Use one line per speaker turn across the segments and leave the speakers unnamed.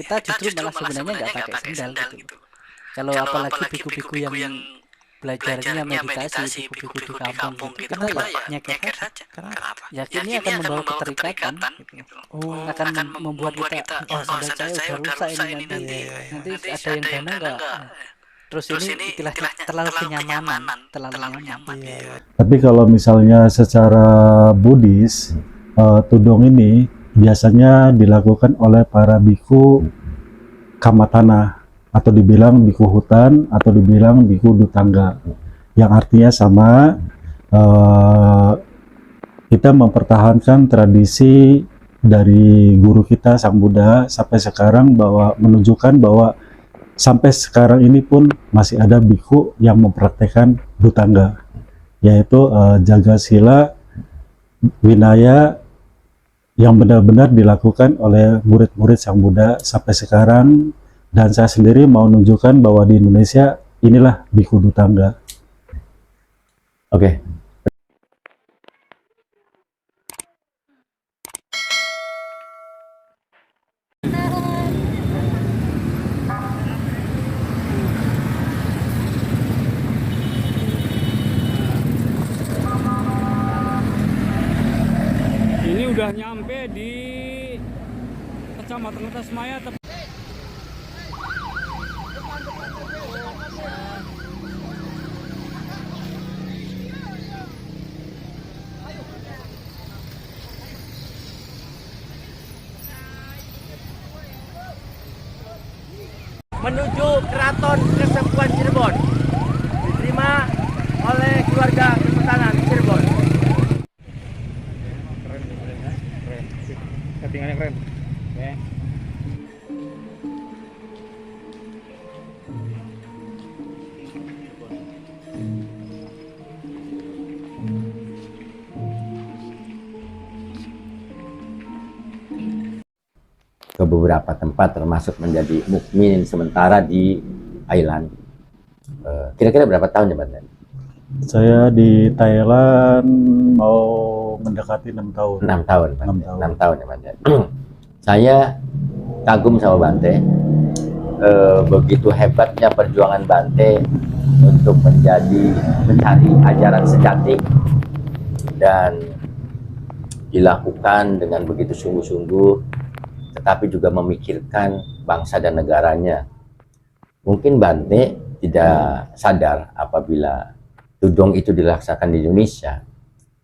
kita justru malah sebenarnya nggak pakai sendal gitu. Kalau apalagi biku-biku yang belajarnya meditasi, biku-biku di kampung gitu, kita ya nyeker saja.
Kenapa?
Yakin ini akan membawa keterikatan gitu. Akan membuat kita, oh sandal saya udah rusak ini nanti ada yang dana nggak. Terus ini istilahnya terlalu kenyamanan, terlalu nyaman.
Tapi kalau misalnya secara Buddhis, tudong ini biasanya dilakukan oleh para biku kamatana, atau dibilang biku hutan, atau dibilang biku dutangga, yang artinya sama. Kita mempertahankan tradisi dari guru kita Sang Buddha sampai sekarang, bahwa menunjukkan bahwa sampai sekarang ini pun masih ada biku yang mempraktekkan dutangga, yaitu jaga sila winaya yang benar-benar dilakukan oleh murid-murid Sang Buddha sampai sekarang. Dan saya sendiri mau menunjukkan bahwa di Indonesia inilah biku dutangga.
Oke.
Ini udah nyampe di Kecamatan Tasmaya.
Menuju Keraton Kesepuan Cirebon, diterima oleh keluarga Kesultanan Cirebon.
Keren. Settingannya keren. Oke.
Ke beberapa tempat termasuk menjadi mukmin sementara di Thailand. Kira-kira berapa tahun ya Bante?
Saya di Thailand mau mendekati 6 tahun.
6 tahun, Bante.
6 tahun.
6 tahun ya Bante. Saya kagum sama Bante. Begitu hebatnya perjuangan Bante untuk mencari ajaran sejati, dan dilakukan dengan begitu sungguh-sungguh, tetapi juga memikirkan bangsa dan negaranya. Mungkin Bante tidak sadar apabila tudong itu dilaksanakan di Indonesia,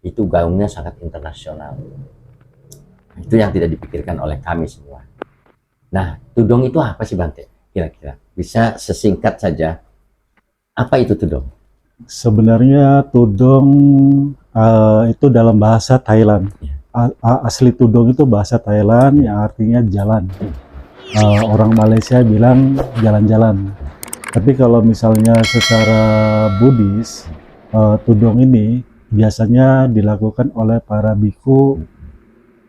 itu gaungnya sangat internasional. Itu yang tidak dipikirkan oleh kami semua. Nah, tudong itu apa sih Bante? Kira-kira bisa sesingkat saja, apa itu tudong?
Sebenarnya tudong itu dalam bahasa Thailand. Asli tudong itu bahasa Thailand yang artinya jalan. Orang Malaysia bilang jalan-jalan. Tapi kalau misalnya secara Buddhis, tudong ini biasanya dilakukan oleh para biku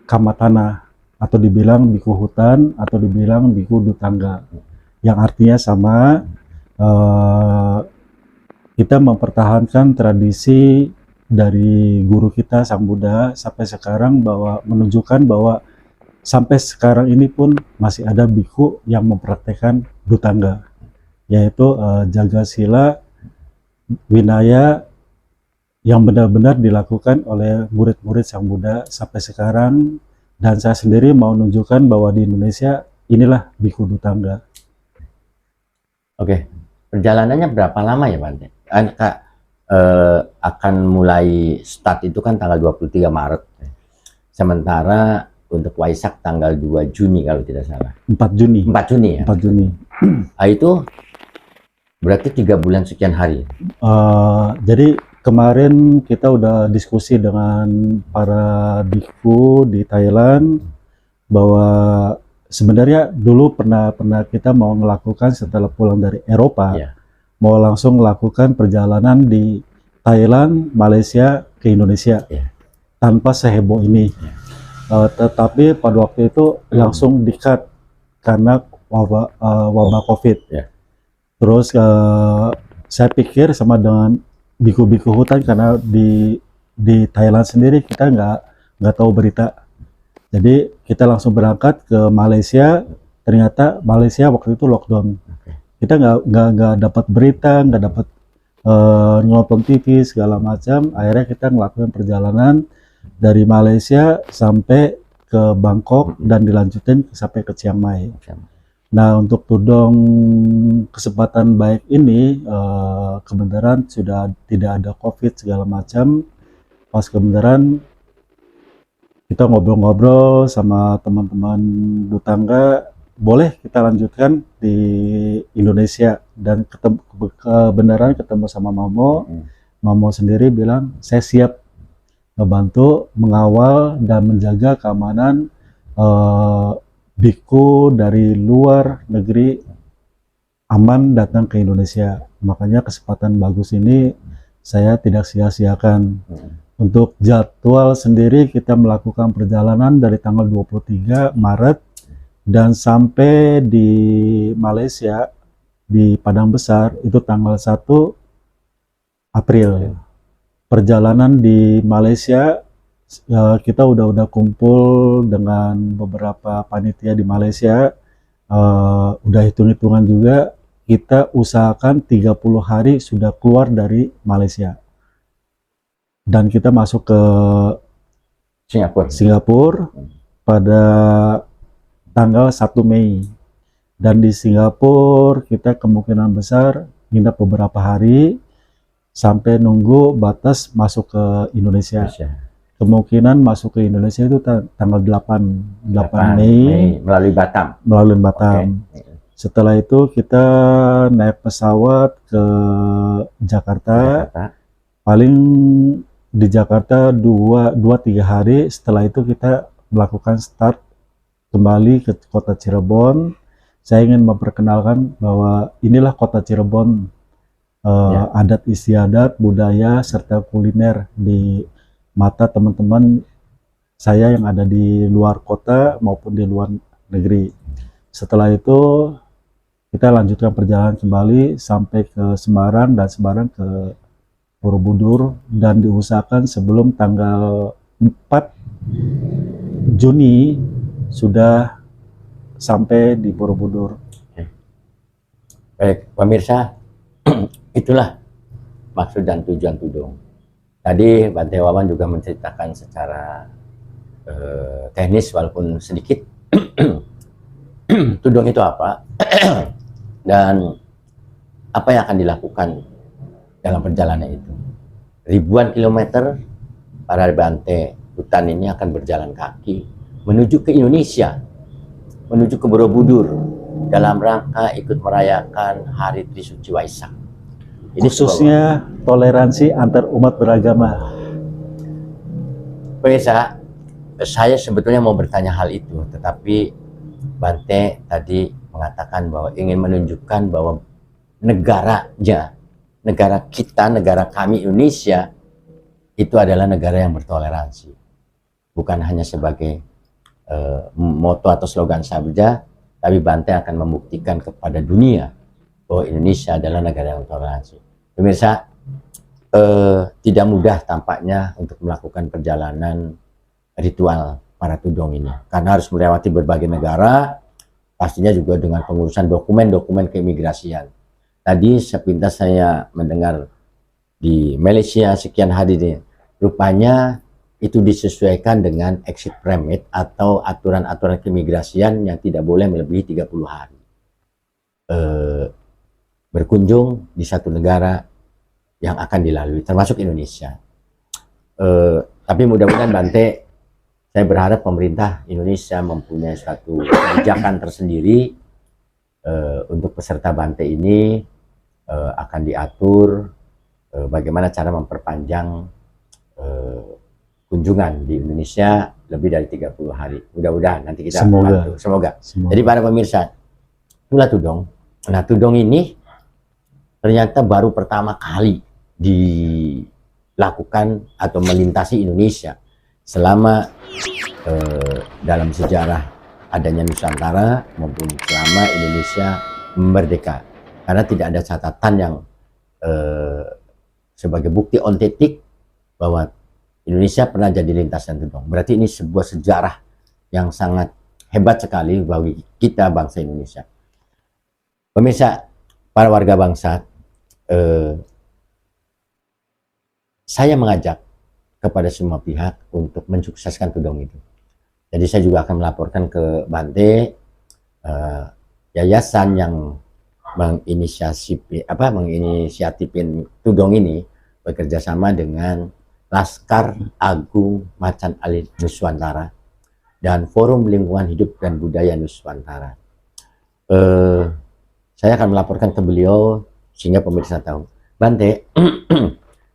kamatana, atau dibilang biku hutan, atau dibilang biku dutangga, yang artinya sama. Kita mempertahankan tradisi dari guru kita Sang Buddha sampai sekarang, bahwa menunjukkan bahwa sampai sekarang ini pun masih ada biku yang mempraktekkan dutangga, yaitu jaga sila winaya yang benar-benar dilakukan oleh murid-murid Sang Buddha sampai sekarang. Dan saya sendiri mau menunjukkan bahwa di Indonesia inilah biku dutangga.
Oke, perjalanannya berapa lama ya Bante? Akan mulai start itu kan tanggal 23 Maret. Sementara untuk Waisak tanggal 2 Juni kalau tidak salah.
4 Juni.
4 Juni ya?
4 Juni.
Itu berarti 3 bulan sekian hari.
Jadi kemarin kita udah diskusi dengan para biku di Thailand, bahwa sebenarnya dulu pernah kita mau melakukan setelah pulang dari Eropa, mau langsung melakukan perjalanan di Thailand, Malaysia ke Indonesia, tanpa seheboh ini. Tetapi pada waktu itu langsung di-cut karena wabah COVID. Terus saya pikir sama dengan biku-biku hutan, karena di Thailand sendiri kita nggak tahu berita. Jadi kita langsung berangkat ke Malaysia, ternyata Malaysia waktu itu lockdown. Kita nggak dapat berita, nggak dapat nonton TV segala macam. Akhirnya kita ngelakuin perjalanan dari Malaysia sampai ke Bangkok dan dilanjutin sampai ke Chiang Mai. Nah, untuk tudong kesempatan baik ini, kebenaran sudah tidak ada COVID segala macam. Pas kebenaran kita ngobrol-ngobrol sama teman-teman Dutangga, boleh kita lanjutkan di Indonesia, dan kebenaran ketemu sama Mamo. Mamo sendiri bilang saya siap membantu mengawal dan menjaga keamanan biku dari luar negeri aman datang ke Indonesia. Makanya kesempatan bagus ini saya tidak sia-siakan. Untuk jadwal sendiri kita melakukan perjalanan dari tanggal 23 Maret dan sampai di Malaysia di Padang Besar itu tanggal 1 April. Perjalanan di Malaysia kita udah kumpul dengan beberapa panitia di Malaysia, udah hitung-hitungan juga, kita usahakan 30 hari sudah keluar dari Malaysia dan kita masuk ke Singapura pada tanggal 1 Mei. Dan di Singapura kita kemungkinan besar nginap beberapa hari sampai nunggu batas masuk ke Indonesia. Kemungkinan masuk ke Indonesia itu tanggal 8 Mei
melalui Batam.
Setelah itu kita naik pesawat ke Jakarta. Paling di Jakarta 2-3 hari. Setelah itu kita melakukan start kembali ke kota Cirebon. Saya ingin memperkenalkan bahwa inilah kota Cirebon, adat istiadat, budaya, serta kuliner di mata teman-teman saya yang ada di luar kota maupun di luar negeri. Setelah itu kita lanjutkan perjalanan kembali sampai ke Semarang dan Semarang ke Borobudur, dan diusahakan sebelum tanggal 4 Juni sudah sampai di Borobudur.
Baik, pemirsa, itulah maksud dan tujuan tudong. Tadi Bante Wawan juga menceritakan secara teknis walaupun sedikit tudong itu apa dan apa yang akan dilakukan dalam perjalanan itu. Ribuan kilometer para Bante hutan ini akan berjalan kaki menuju ke Indonesia, menuju ke Borobudur dalam rangka ikut merayakan Hari Trisuci Waisak. Ini
Khususnya toleransi antar umat beragama.
Pemirsa, saya sebetulnya mau bertanya hal itu, tetapi Bante tadi mengatakan bahwa ingin menunjukkan bahwa negaranya, negara kita, negara kami Indonesia itu adalah negara yang bertoleransi. Bukan hanya sebagai moto atau slogan saja, tapi Bante akan membuktikan kepada dunia bahwa Indonesia adalah negara yang toleransi. Pemirsa, tidak mudah tampaknya untuk melakukan perjalanan ritual para tudong ini, karena harus melewati berbagai negara, pastinya juga dengan pengurusan dokumen-dokumen keimigrasian. Tadi sepintas saya mendengar di Malaysia sekian hari ini, rupanya itu disesuaikan dengan exit permit atau aturan-aturan keimigrasian yang tidak boleh melebihi 30 hari. Berkunjung di satu negara yang akan dilalui, termasuk Indonesia. Tapi mudah-mudahan Bante, saya berharap pemerintah Indonesia mempunyai suatu kebijakan tersendiri untuk peserta Bante ini, akan diatur bagaimana cara memperpanjang kunjungan di Indonesia lebih dari 30 hari. Mudah-mudahan nanti kita bantu. Semoga. Jadi para pemirsa, itulah tudong. Nah, tudong ini ternyata baru pertama kali dilakukan atau melintasi Indonesia selama dalam sejarah adanya Nusantara maupun selama Indonesia merdeka. Karena tidak ada catatan yang sebagai bukti ontetik bahwa Indonesia pernah jadi lintasan tudong. Berarti ini sebuah sejarah yang sangat hebat sekali bagi kita bangsa Indonesia. Pemirsa, para warga bangsa, saya mengajak kepada semua pihak untuk mensukseskan Tudong itu. Jadi saya juga akan melaporkan ke Bante, yayasan yang menginisiatifin Tudong ini bekerja sama dengan Laskar Agung Macan Ali Nuswantara dan Forum Lingkungan Hidup dan Budaya Nuswantara. Saya akan melaporkan ke beliau sehingga pemirsa tahu. Bante,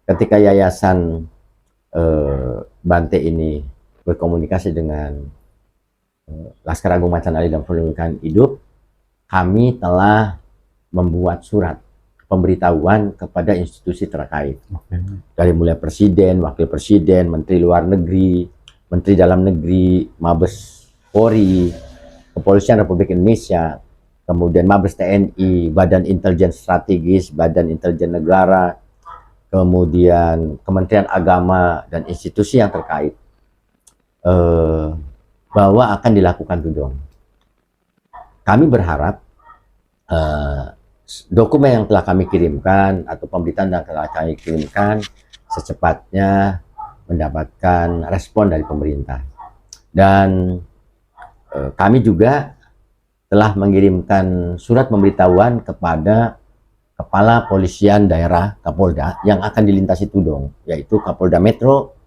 ketika yayasan Bante ini berkomunikasi dengan Laskar Agung Macan Ali dan Forum Lingkungan Hidup, kami telah membuat surat pemberitahuan kepada institusi terkait. Dari mulai Presiden, Wakil Presiden, Menteri Luar Negeri, Menteri Dalam Negeri, Mabes Polri, Kepolisian Republik Indonesia, kemudian Mabes TNI, Badan Intelijen Strategis, Badan Intelijen Negara, kemudian Kementerian Agama dan institusi yang terkait, bahwa akan dilakukan Tudong. Kami berharap dokumen yang telah kami kirimkan atau pemberitaan yang telah kami kirimkan secepatnya mendapatkan respon dari pemerintah. Dan kami juga telah mengirimkan surat pemberitahuan kepada Kepala Polisian Daerah Kapolda yang akan dilintasi Tudong, yaitu Kapolda Metro,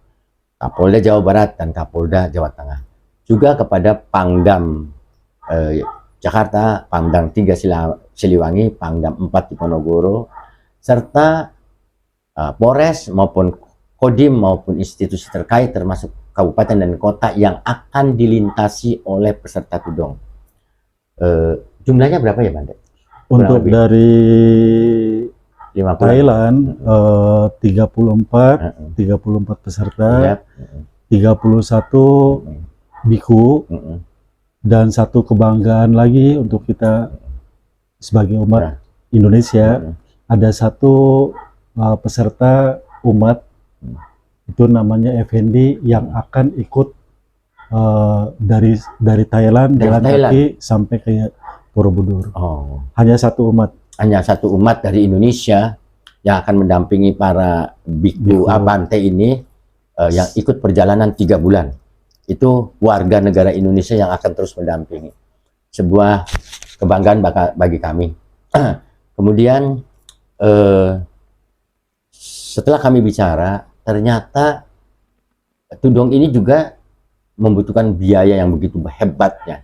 Kapolda Jawa Barat, dan Kapolda Jawa Tengah. Juga kepada Pangdam Jakarta, Pangdam 3 Siliwangi, Pangdam 4 Diponegoro, serta Polres maupun Kodim maupun institusi terkait termasuk kabupaten dan kota yang akan dilintasi oleh peserta Tudong. Jumlahnya berapa ya, Bante?
Untuk dari
50.
Thailand 34 peserta,
Ya.
31 biku, dan satu kebanggaan lagi untuk kita sebagai umat Indonesia. Ada satu peserta umat, itu namanya Effendi, yang akan ikut dari Thailand jalan kaki sampai ke Borobudur. Hanya satu umat.
Hanya satu umat dari Indonesia yang akan mendampingi para biku Bante ini yang ikut perjalanan 3 bulan. Itu warga negara Indonesia yang akan terus mendampingi. Sebuah kebanggaan bagi kami. Kemudian setelah kami bicara, ternyata Tudong ini juga membutuhkan biaya yang begitu hebatnya.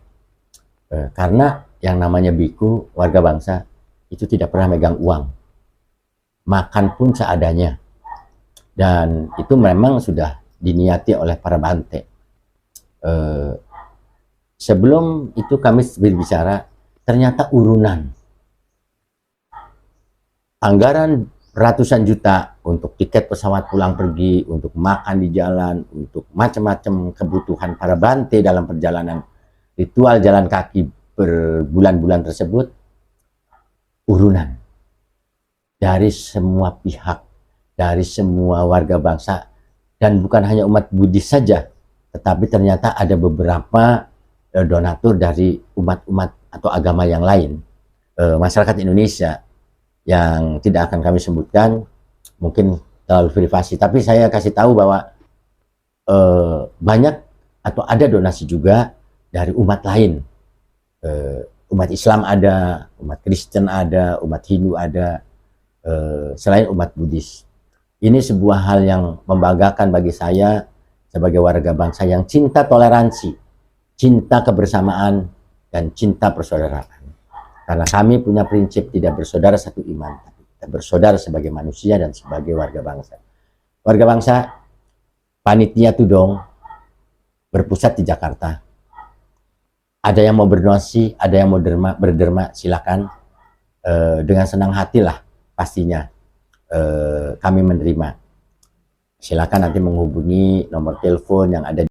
Karena yang namanya biku, warga bangsa, itu tidak pernah megang uang. Makan pun seadanya. Dan itu memang sudah diniati oleh para Bante. Sebelum itu kami berbicara, ternyata urunan anggaran ratusan juta untuk tiket pesawat pulang pergi, untuk makan di jalan, untuk macam-macam kebutuhan para Bante dalam perjalanan ritual jalan kaki berbulan-bulan tersebut, urunan dari semua pihak, dari semua warga bangsa, dan bukan hanya umat Buddhis saja, tetapi ternyata ada beberapa donatur dari umat-umat atau agama yang lain, masyarakat Indonesia yang tidak akan kami sebutkan, mungkin terlalu privasi, tapi saya kasih tahu bahwa banyak atau ada donasi juga dari umat lain. Umat Islam ada, umat Kristen ada, umat Hindu ada, selain umat Buddhis. Ini sebuah hal yang membanggakan bagi saya sebagai warga bangsa yang cinta toleransi, cinta kebersamaan, dan cinta persaudaraan. Karena kami punya prinsip tidak bersaudara satu iman, tapi kita bersaudara sebagai manusia dan sebagai warga bangsa. Warga bangsa, panitia Tudong berpusat di Jakarta. Ada yang mau berdonasi, ada yang mau berderma, silakan. Dengan senang hatilah pastinya kami menerima. Silakan nanti menghubungi nomor telepon yang ada